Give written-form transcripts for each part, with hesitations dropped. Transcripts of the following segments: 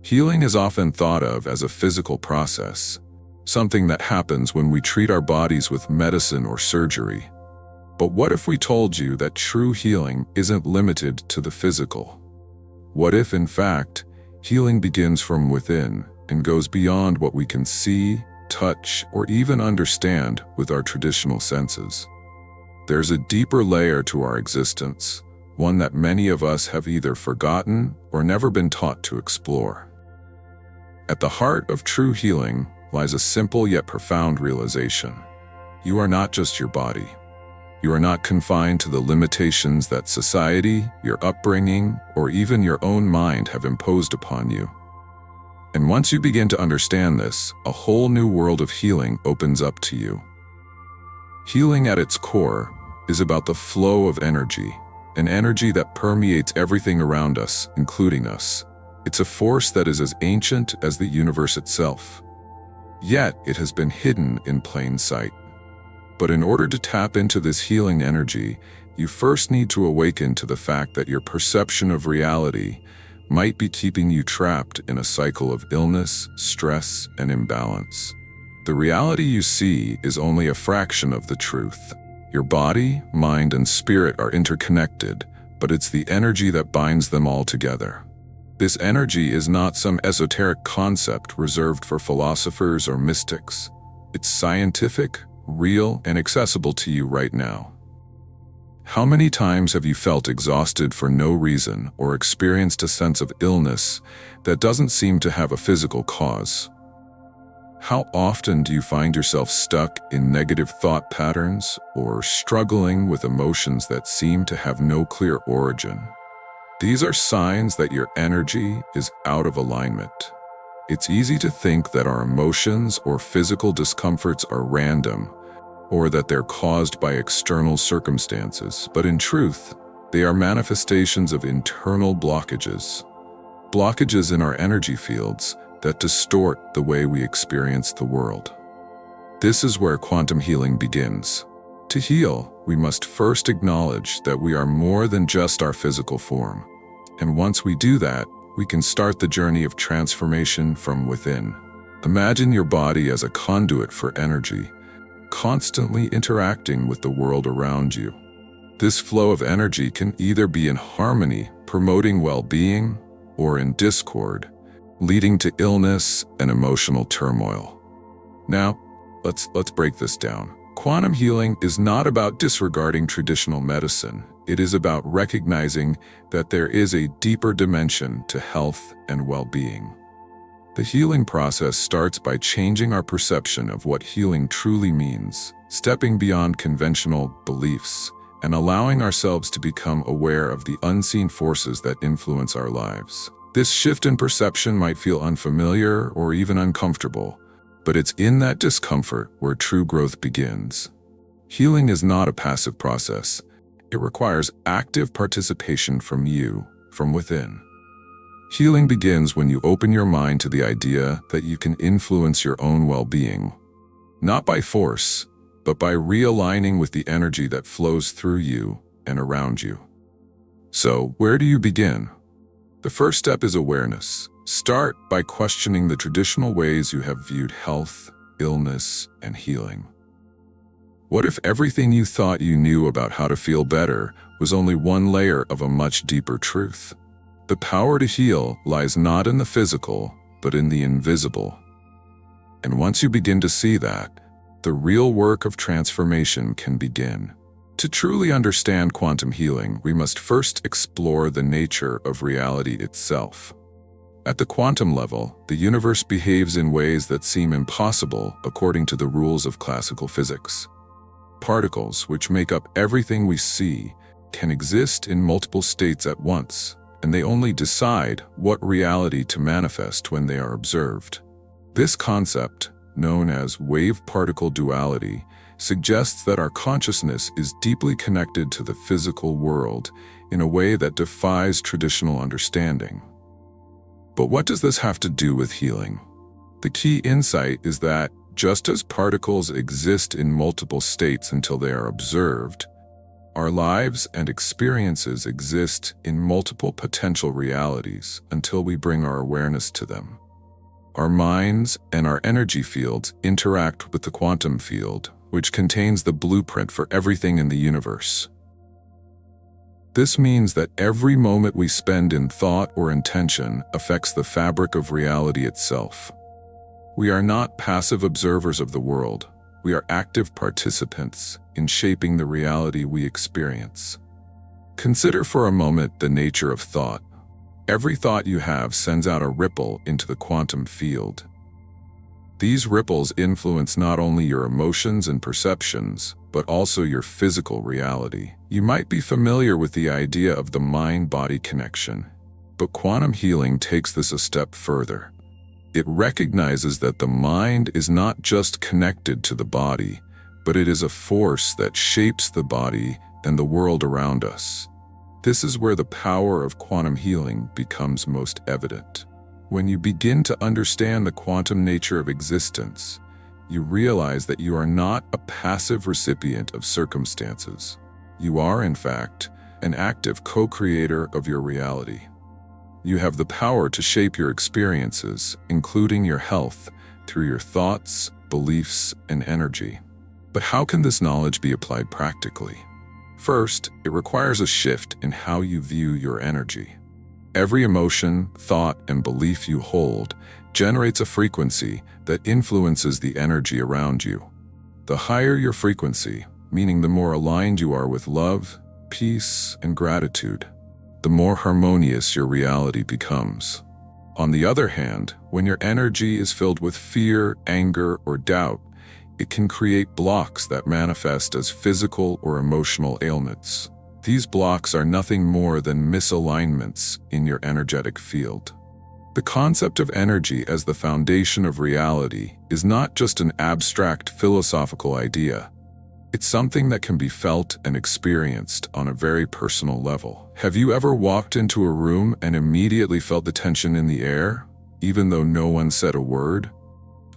Healing is often thought of as a physical process, something that happens when we treat our bodies with medicine or surgery. But what if we told you that true healing isn't limited to the physical? What if, in fact, healing begins from within and goes beyond what we can see, touch, or even understand with our traditional senses? There's a deeper layer to our existence, one that many of us have either forgotten or never been taught to explore. At the heart of true healing lies a simple yet profound realization. You are not just your body. You are not confined to the limitations that society, your upbringing, or even your own mind have imposed upon you. And once you begin to understand this, a whole new world of healing opens up to you. Healing at its core is about the flow of energy, an energy that permeates everything around us, including us. It's a force that is as ancient as the universe itself. Yet, it has been hidden in plain sight. But in order to tap into this healing energy, you first need to awaken to the fact that your perception of reality might be keeping you trapped in a cycle of illness, stress, and imbalance. The reality you see is only a fraction of the truth. Your body, mind, and spirit are interconnected, but it's the energy that binds them all together. This energy is not some esoteric concept reserved for philosophers or mystics. It's scientific, real, and accessible to you right now. How many times have you felt exhausted for no reason or experienced a sense of illness that doesn't seem to have a physical cause? How often do you find yourself stuck in negative thought patterns or struggling with emotions that seem to have no clear origin? These are signs that your energy is out of alignment. It's easy to think that our emotions or physical discomforts are random, or that they're caused by external circumstances, but in truth, they are manifestations of internal blockages. Blockages in our energy fields that distort the way we experience the world. This is where quantum healing begins. To heal, we must first acknowledge that we are more than just our physical form. And once we do that, we can start the journey of transformation from within. Imagine your body as a conduit for energy, constantly interacting with the world around you. This flow of energy can either be in harmony, promoting well-being, or in discord, leading to illness and emotional turmoil. Now, let's break this down. Quantum healing is not about disregarding traditional medicine. It is about recognizing that there is a deeper dimension to health and well-being. The healing process starts by changing our perception of what healing truly means, stepping beyond conventional beliefs, and allowing ourselves to become aware of the unseen forces that influence our lives. This shift in perception might feel unfamiliar or even uncomfortable, but it's in that discomfort where true growth begins. Healing is not a passive process. It requires active participation from you, from within. Healing begins when you open your mind to the idea that you can influence your own well-being, not by force, but by realigning with the energy that flows through you and around you. So, where do you begin? The first step is awareness. Start by questioning the traditional ways you have viewed health, illness, and healing. What if everything you thought you knew about how to feel better was only one layer of a much deeper truth? The power to heal lies not in the physical, but in the invisible. And once you begin to see that, the real work of transformation can begin. To truly understand quantum healing, we must first explore the nature of reality itself. At the quantum level, the universe behaves in ways that seem impossible according to the rules of classical physics. Particles, which make up everything we see, can exist in multiple states at once, and they only decide what reality to manifest when they are observed. This concept, known as wave-particle duality, suggests that our consciousness is deeply connected to the physical world in a way that defies traditional understanding. But what does this have to do with healing? The key insight is that just as particles exist in multiple states until they are observed, Our lives and experiences exist in multiple potential realities until we bring our awareness to them. Our minds and our energy fields interact with the quantum field, which contains the blueprint for everything in the universe. This means that every moment we spend in thought or intention affects the fabric of reality itself. We are not passive observers of the world. We are active participants in shaping the reality we experience. Consider for a moment the nature of thought. Every thought you have sends out a ripple into the quantum field. These ripples influence not only your emotions and perceptions, but also your physical reality. You might be familiar with the idea of the mind-body connection, but quantum healing takes this a step further. It recognizes that the mind is not just connected to the body, but it is a force that shapes the body and the world around us. This is where the power of quantum healing becomes most evident. When you begin to understand the quantum nature of existence, you realize that you are not a passive recipient of circumstances. You are, in fact, an active co-creator of your reality. You have the power to shape your experiences, including your health, through your thoughts, beliefs, and energy. But how can this knowledge be applied practically? First, it requires a shift in how you view your energy. Every emotion, thought, and belief you hold generates a frequency that influences the energy around you. The higher your frequency, meaning the more aligned you are with love, peace, and gratitude, the more harmonious your reality becomes. On the other hand, when your energy is filled with fear, anger, or doubt, it can create blocks that manifest as physical or emotional ailments. These blocks are nothing more than misalignments in your energetic field. The concept of energy as the foundation of reality is not just an abstract philosophical idea. It's something that can be felt and experienced on a very personal level. Have you ever walked into a room and immediately felt the tension in the air, even though no one said a word?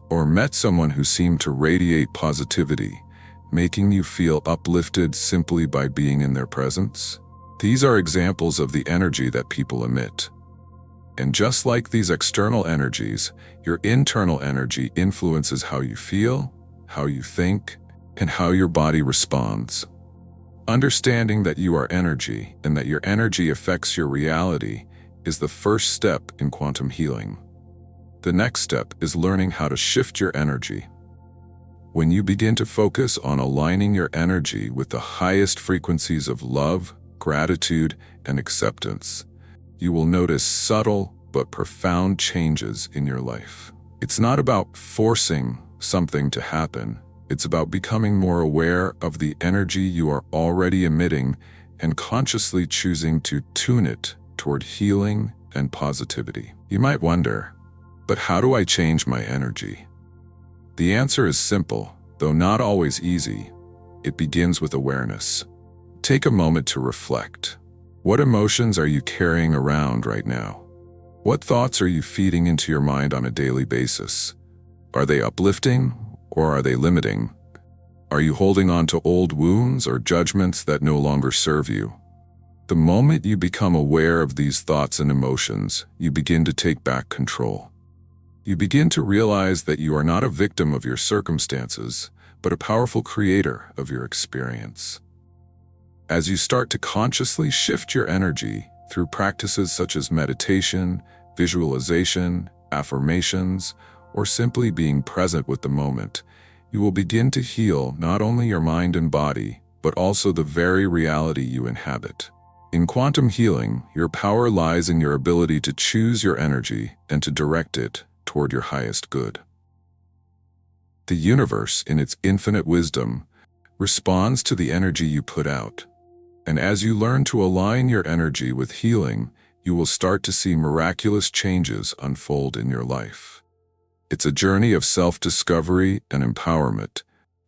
Or met someone who seemed to radiate positivity, making you feel uplifted simply by being in their presence? These are examples of the energy that people emit. And just like these external energies, your internal energy influences how you feel, how you think, and how your body responds. Understanding that you are energy and that your energy affects your reality is the first step in quantum healing. The next step is learning how to shift your energy. When you begin to focus on aligning your energy with the highest frequencies of love, gratitude, and acceptance, you will notice subtle but profound changes in your life. It's not about forcing something to happen. It's about becoming more aware of the energy you are already emitting and consciously choosing to tune it toward healing and positivity. You might wonder, but how do I change my energy? The answer is simple, though not always easy. It begins with awareness. Take a moment to reflect. What emotions are you carrying around right now? What thoughts are you feeding into your mind on a daily basis? Are they uplifting or are they limiting? Are you holding on to old wounds or judgments that no longer serve you? The moment you become aware of these thoughts and emotions, you begin to take back control. You begin to realize that you are not a victim of your circumstances, but a powerful creator of your experience. As you start to consciously shift your energy through practices such as meditation, visualization, affirmations, or simply being present with the moment, you will begin to heal not only your mind and body, but also the very reality you inhabit. In quantum healing, your power lies in your ability to choose your energy and to direct it toward your highest good. The universe, in its infinite wisdom, responds to the energy you put out. And as you learn to align your energy with healing, you will start to see miraculous changes unfold in your life. It's a journey of self-discovery and empowerment,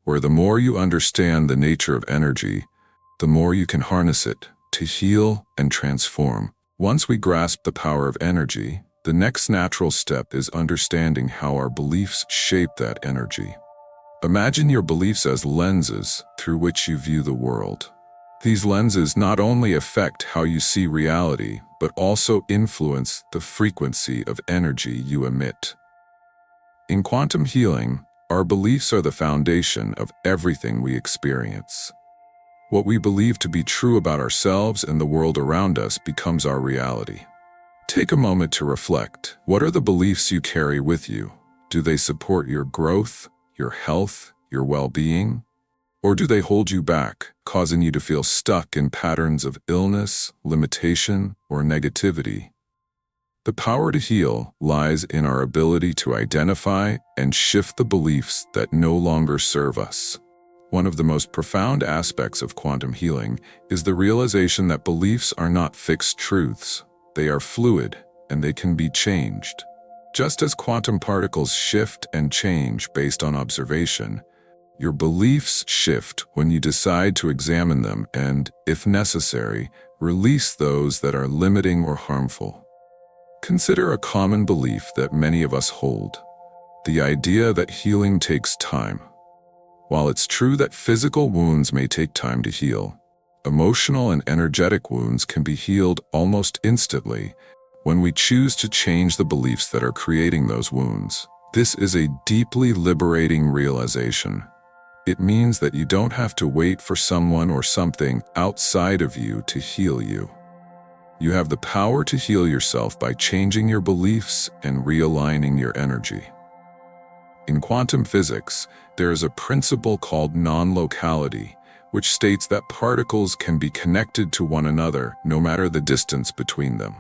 where the more you understand the nature of energy, the more you can harness it to heal and transform. Once we grasp the power of energy, the next natural step is understanding how our beliefs shape that energy. Imagine your beliefs as lenses through which you view the world. These lenses not only affect how you see reality, but also influence the frequency of energy you emit. In quantum healing, our beliefs are the foundation of everything we experience. What we believe to be true about ourselves and the world around us becomes our reality. Take a moment to reflect. What are the beliefs you carry with you? Do they support your growth, your health, your well-being? Or do they hold you back, causing you to feel stuck in patterns of illness, limitation, or negativity? The power to heal lies in our ability to identify and shift the beliefs that no longer serve us. One of the most profound aspects of quantum healing is the realization that beliefs are not fixed truths. They are fluid, and they can be changed. Just as quantum particles shift and change based on observation, your beliefs shift when you decide to examine them and, if necessary, release those that are limiting or harmful. Consider a common belief that many of us hold: the idea that healing takes time. While it's true that physical wounds may take time to heal, emotional and energetic wounds can be healed almost instantly when we choose to change the beliefs that are creating those wounds. This is a deeply liberating realization. It means that you don't have to wait for someone or something outside of you to heal you. You have the power to heal yourself by changing your beliefs and realigning your energy. In quantum physics, there is a principle called non-locality, which states that particles can be connected to one another no matter the distance between them.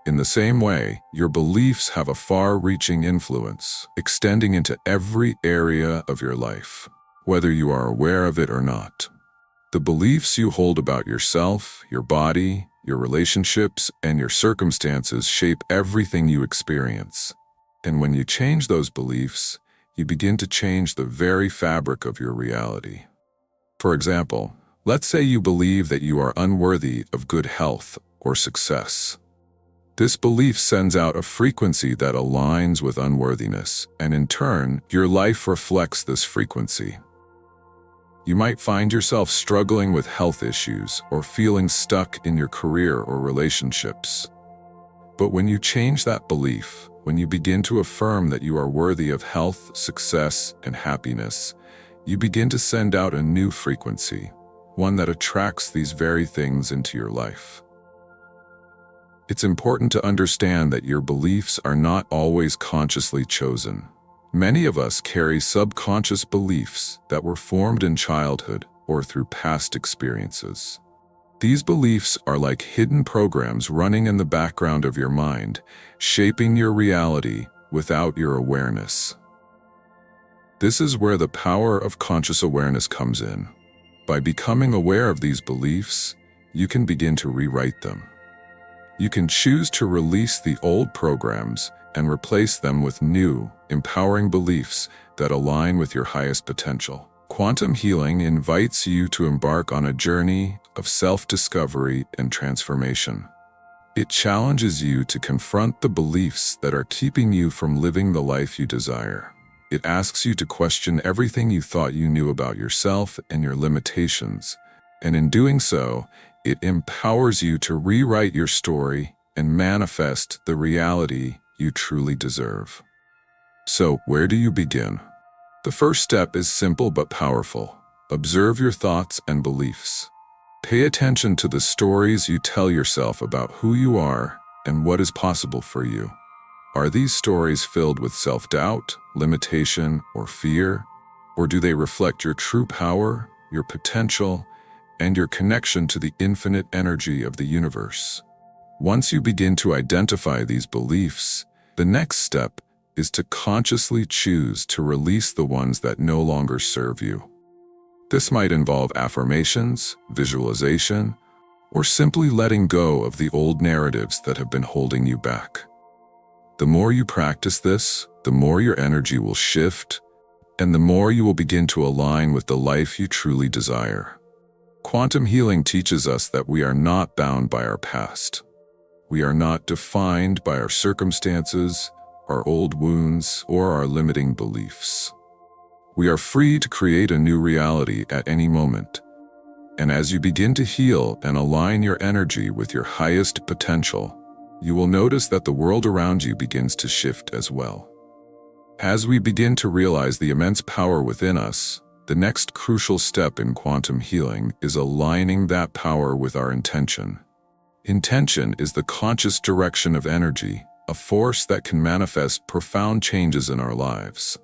In the same way, your beliefs have a far-reaching influence, extending into every area of your life, whether you are aware of it or not. The beliefs you hold about yourself, your body, your relationships, and your circumstances shape everything you experience. And when you change those beliefs, you begin to change the very fabric of your reality. For example, let's say you believe that you are unworthy of good health or success. This belief sends out a frequency that aligns with unworthiness, and in turn, your life reflects this frequency. You might find yourself struggling with health issues or feeling stuck in your career or relationships. But when you change that belief, when you begin to affirm that you are worthy of health, success, and happiness, you begin to send out a new frequency, one that attracts these very things into your life. It's important to understand that your beliefs are not always consciously chosen. Many of us carry subconscious beliefs that were formed in childhood or through past experiences. These beliefs are like hidden programs running in the background of your mind, shaping your reality without your awareness. This is where the power of conscious awareness comes in. By becoming aware of these beliefs, you can begin to rewrite them. You can choose to release the old programs and replace them with new, empowering beliefs that align with your highest potential. Quantum healing invites you to embark on a journey of self-discovery and transformation. It challenges you to confront the beliefs that are keeping you from living the life you desire. It asks you to question everything you thought you knew about yourself and your limitations, and in doing so, it empowers you to rewrite your story and manifest the reality you truly deserve. So, where do you begin? The first step is simple but powerful. Observe your thoughts and beliefs. Pay attention to the stories you tell yourself about who you are and what is possible for you. Are these stories filled with self-doubt, limitation, or fear? Or do they reflect your true power, your potential, and your connection to the infinite energy of the universe? Once you begin to identify these beliefs, the next step is to consciously choose to release the ones that no longer serve you. This might involve affirmations, visualization, or simply letting go of the old narratives that have been holding you back. The more you practice this, the more your energy will shift, and the more you will begin to align with the life you truly desire. Quantum healing teaches us that we are not bound by our past. We are not defined by our circumstances, our old wounds, or our limiting beliefs. We are free to create a new reality at any moment. And as you begin to heal and align your energy with your highest potential, you will notice that the world around you begins to shift as well. As we begin to realize the immense power within us, the next crucial step in quantum healing is aligning that power with our intention. Intention is the conscious direction of energy, a force that can manifest profound changes in our lives.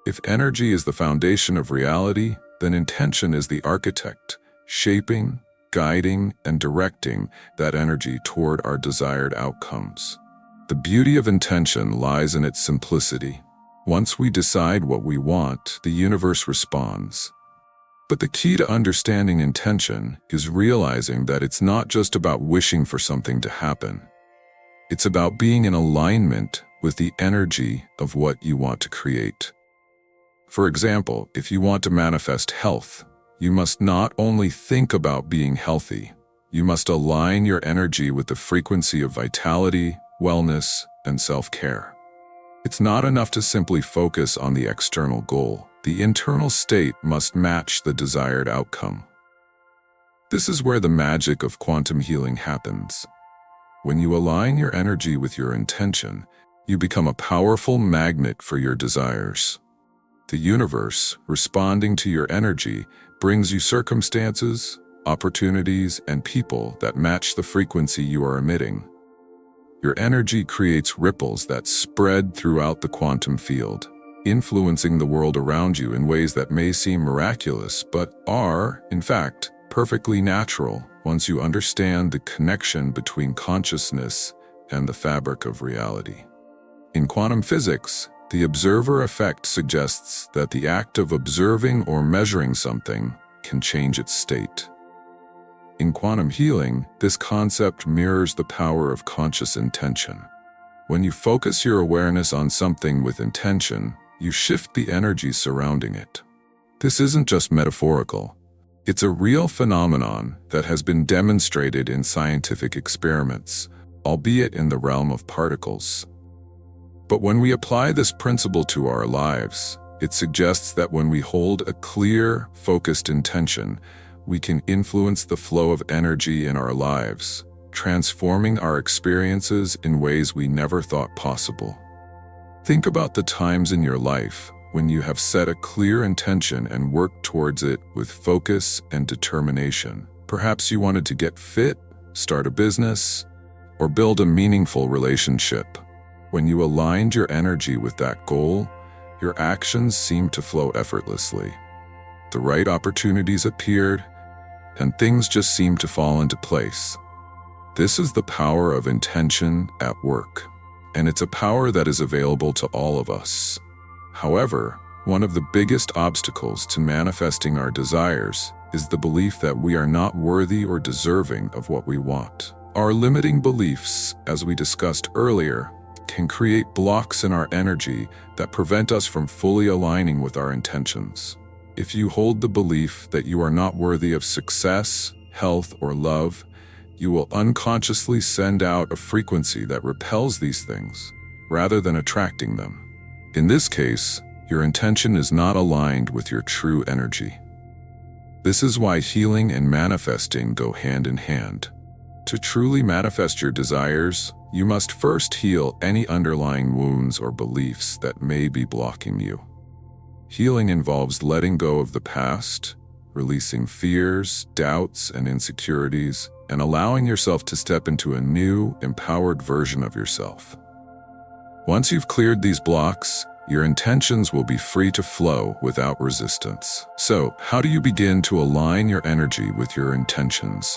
If energy is the foundation of reality, then intention is the architect, shaping, guiding, and directing that energy toward our desired outcomes. The beauty of intention lies in its simplicity. Once we decide what we want, the universe responds. But the key to understanding intention is realizing that it's not just about wishing for something to happen. It's about being in alignment with the energy of what you want to create. For example, if you want to manifest health, you must not only think about being healthy, you must align your energy with the frequency of vitality, wellness, and self-care. It's not enough to simply focus on the external goal. The internal state must match the desired outcome. This is where the magic of quantum healing happens. When you align your energy with your intention, you become a powerful magnet for your desires. The universe, responding to your energy, brings you circumstances, opportunities, and people that match the frequency you are emitting. Your energy creates ripples that spread throughout the quantum field, influencing the world around you in ways that may seem miraculous but are, in fact, perfectly natural once you understand the connection between consciousness and the fabric of reality. In quantum physics, the observer effect suggests that the act of observing or measuring something can change its state. In quantum healing, this concept mirrors the power of conscious intention. When you focus your awareness on something with intention, you shift the energy surrounding it. This isn't just metaphorical. It's a real phenomenon that has been demonstrated in scientific experiments, albeit in the realm of particles. But when we apply this principle to our lives, it suggests that when we hold a clear, focused intention, we can influence the flow of energy in our lives, transforming our experiences in ways we never thought possible. Think about the times in your life when you have set a clear intention and worked towards it with focus and determination. Perhaps you wanted to get fit, start a business, or build a meaningful relationship. When you aligned your energy with that goal, your actions seemed to flow effortlessly. The right opportunities appeared, and things just seemed to fall into place. This is the power of intention at work, and it's a power that is available to all of us. However, one of the biggest obstacles to manifesting our desires is the belief that we are not worthy or deserving of what we want. Our limiting beliefs, as we discussed earlier, can create blocks in our energy that prevent us from fully aligning with our intentions. If you hold the belief that you are not worthy of success, health, or love, you will unconsciously send out a frequency that repels these things, rather than attracting them. In this case, your intention is not aligned with your true energy. This is why healing and manifesting go hand in hand. To truly manifest your desires, you must first heal any underlying wounds or beliefs that may be blocking you. Healing involves letting go of the past, releasing fears, doubts, and insecurities, and allowing yourself to step into a new, empowered version of yourself. Once you've cleared these blocks, your intentions will be free to flow without resistance. So, how do you begin to align your energy with your intentions?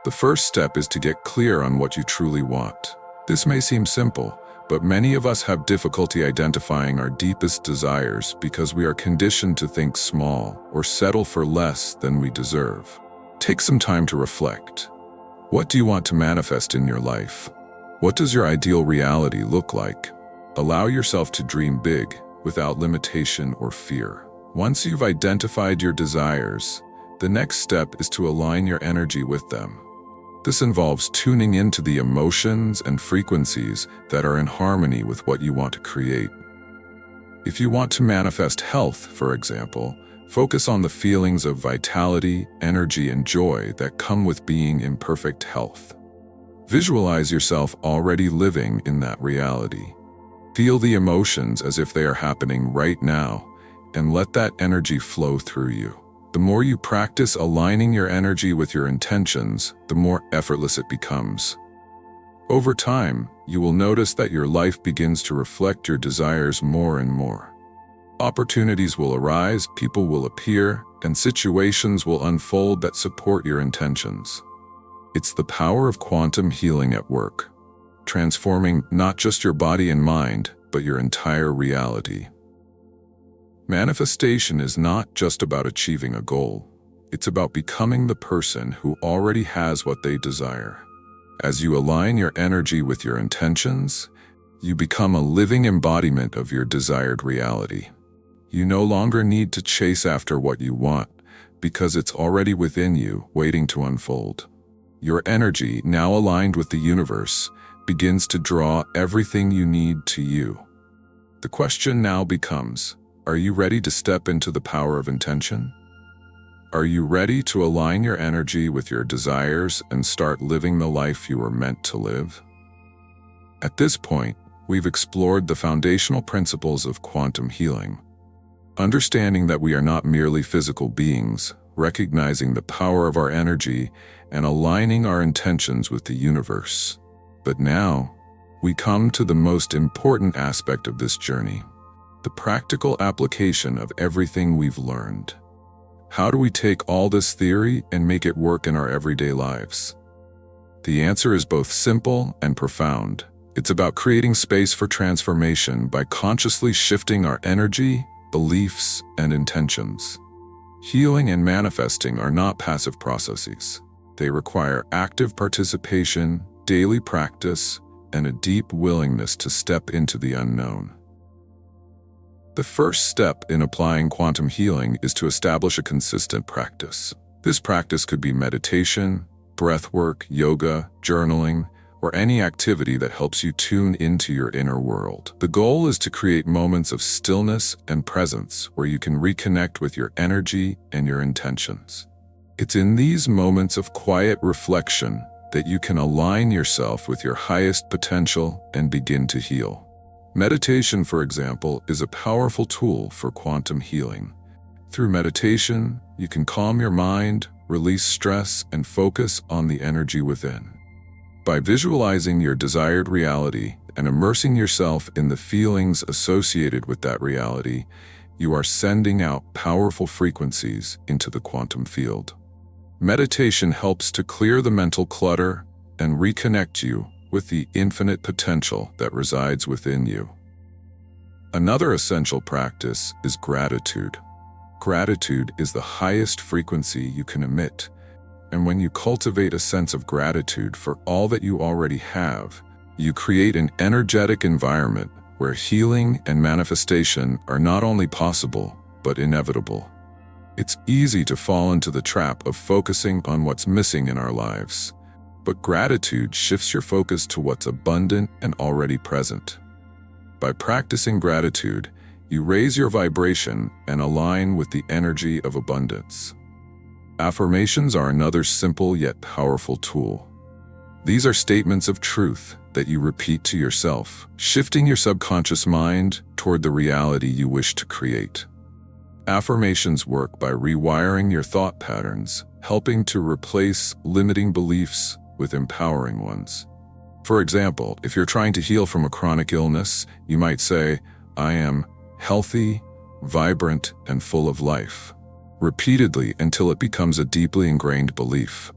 The first step is to get clear on what you truly want. This may seem simple, but many of us have difficulty identifying our deepest desires because we are conditioned to think small or settle for less than we deserve. Take some time to reflect. What do you want to manifest in your life? What does your ideal reality look like? Allow yourself to dream big, without limitation or fear. Once you've identified your desires, the next step is to align your energy with them. This involves tuning into the emotions and frequencies that are in harmony with what you want to create. If you want to manifest health, for example, Focus on the feelings of vitality, energy, and joy that come with being in perfect health. Visualize yourself already living in that reality. Feel the emotions as if they are happening right now, and let that energy flow through you. The more you practice aligning your energy with your intentions, the more effortless it becomes. Over time, you will notice that your life begins to reflect your desires more and more. Opportunities will arise, people will appear, and situations will unfold that support your intentions. It's the power of quantum healing at work, transforming not just your body and mind, but your entire reality. Manifestation is not just about achieving a goal. It's about becoming the person who already has what they desire. As you align your energy with your intentions, you become a living embodiment of your desired reality. You no longer need to chase after what you want, because it's already within you, waiting to unfold. Your energy, now aligned with the universe, begins to draw everything you need to you. The question now becomes, are you ready to step into the power of intention? Are you ready to align your energy with your desires and start living the life you were meant to live? At this point, we've explored the foundational principles of quantum healing. Understanding that we are not merely physical beings, recognizing the power of our energy, and aligning our intentions with the universe. But now, we come to the most important aspect of this journey, the practical application of everything we've learned. How do we take all this theory and make it work in our everyday lives? The answer is both simple and profound. It's about creating space for transformation by consciously shifting our energy, beliefs, and intentions. Healing and manifesting are not passive processes. They require active participation, daily practice, and a deep willingness to step into the unknown. The first step in applying quantum healing is to establish a consistent practice. This practice could be meditation, breathwork, yoga, journaling, or any activity that helps you tune into your inner world. The goal is to create moments of stillness and presence where you can reconnect with your energy and your intentions. It's in these moments of quiet reflection that you can align yourself with your highest potential and begin to heal. Meditation, for example, is a powerful tool for quantum healing. Through meditation, you can calm your mind, release stress, and focus on the energy within. By visualizing your desired reality and immersing yourself in the feelings associated with that reality, you are sending out powerful frequencies into the quantum field. Meditation helps to clear the mental clutter and reconnect you with the infinite potential that resides within you. Another essential practice is gratitude. Gratitude is the highest frequency you can emit, and when you cultivate a sense of gratitude for all that you already have, you create an energetic environment where healing and manifestation are not only possible, but inevitable. It's easy to fall into the trap of focusing on what's missing in our lives, but gratitude shifts your focus to what's abundant and already present. By practicing gratitude, you raise your vibration and align with the energy of abundance. Affirmations are another simple yet powerful tool. These are statements of truth that you repeat to yourself, shifting your subconscious mind toward the reality you wish to create. Affirmations work by rewiring your thought patterns, helping to replace limiting beliefs with empowering ones. For example, if you're trying to heal from a chronic illness, you might say, "I am healthy, vibrant, and full of life," repeatedly until it becomes a deeply ingrained belief.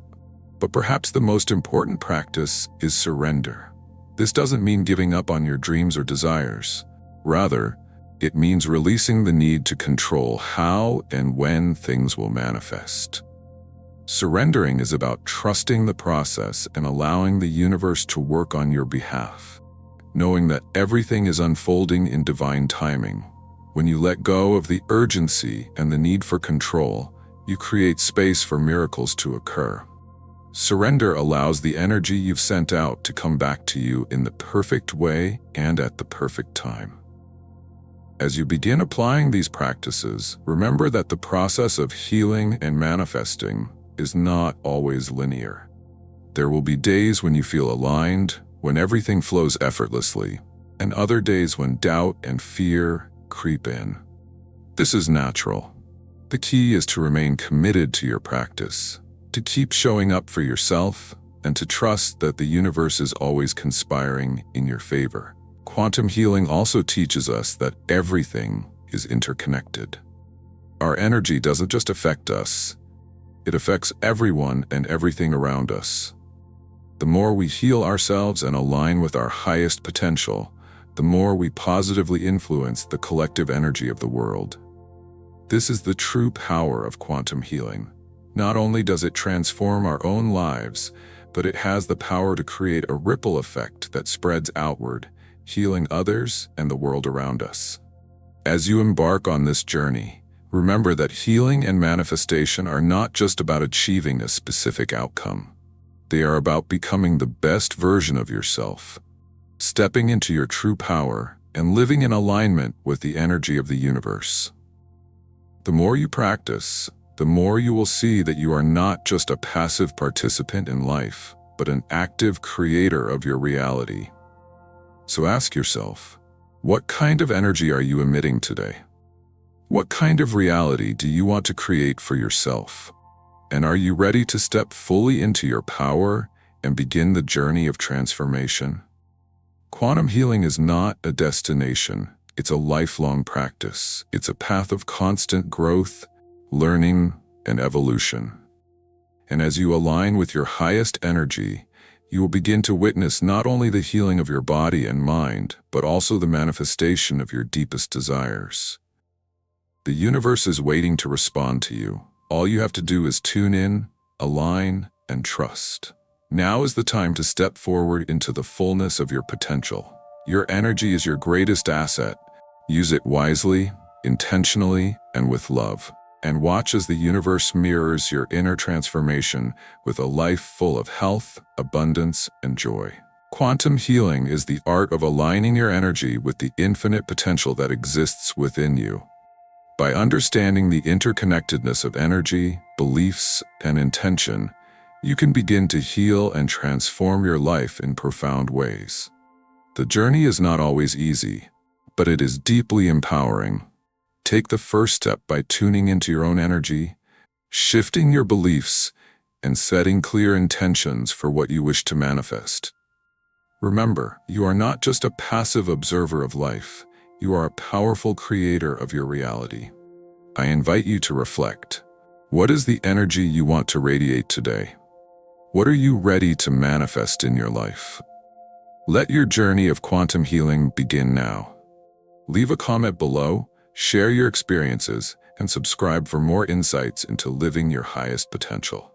But perhaps the most important practice is surrender. This doesn't mean giving up on your dreams or desires. Rather, it means releasing the need to control how and when things will manifest. Surrendering is about trusting the process and allowing the universe to work on your behalf, knowing that everything is unfolding in divine timing. When you let go of the urgency and the need for control, you create space for miracles to occur. Surrender allows the energy you've sent out to come back to you in the perfect way and at the perfect time. As you begin applying these practices, remember that the process of healing and manifesting is not always linear. There will be days when you feel aligned, when everything flows effortlessly, and other days when doubt and fear creep in. This is natural. The key is to remain committed to your practice, to keep showing up for yourself, and to trust that the universe is always conspiring in your favor. Quantum healing also teaches us that everything is interconnected. Our energy doesn't just affect us, it affects everyone and everything around us. The more we heal ourselves and align with our highest potential, the more we positively influence the collective energy of the world. This is the true power of quantum healing. Not only does it transform our own lives, but it has the power to create a ripple effect that spreads outward, healing others and the world around us. As you embark on this journey, remember that healing and manifestation are not just about achieving a specific outcome. They are about becoming the best version of yourself, stepping into your true power, and living in alignment with the energy of the universe. The more you practice, the more you will see that you are not just a passive participant in life, but an active creator of your reality. So ask yourself, what kind of energy are you emitting today? What kind of reality do you want to create for yourself? And are you ready to step fully into your power and begin the journey of transformation? Quantum healing is not a destination, it's a lifelong practice. It's a path of constant growth, learning, and evolution. And as you align with your highest energy, you will begin to witness not only the healing of your body and mind, but also the manifestation of your deepest desires. The universe is waiting to respond to you. All you have to do is tune in, align, and trust. Now is the time to step forward into the fullness of your potential. Your energy is your greatest asset. Use it wisely, intentionally, and with love. And watch as the universe mirrors your inner transformation with a life full of health, abundance, and joy. Quantum healing is the art of aligning your energy with the infinite potential that exists within you. By understanding the interconnectedness of energy, beliefs, and intention, you can begin to heal and transform your life in profound ways. The journey is not always easy, but it is deeply empowering. Take the first step by tuning into your own energy, shifting your beliefs, and setting clear intentions for what you wish to manifest. Remember, you are not just a passive observer of life. You are a powerful creator of your reality. I invite you to reflect. What is the energy you want to radiate today? What are you ready to manifest in your life? Let your journey of quantum healing begin now. Leave a comment below, share your experiences, and subscribe for more insights into living your highest potential.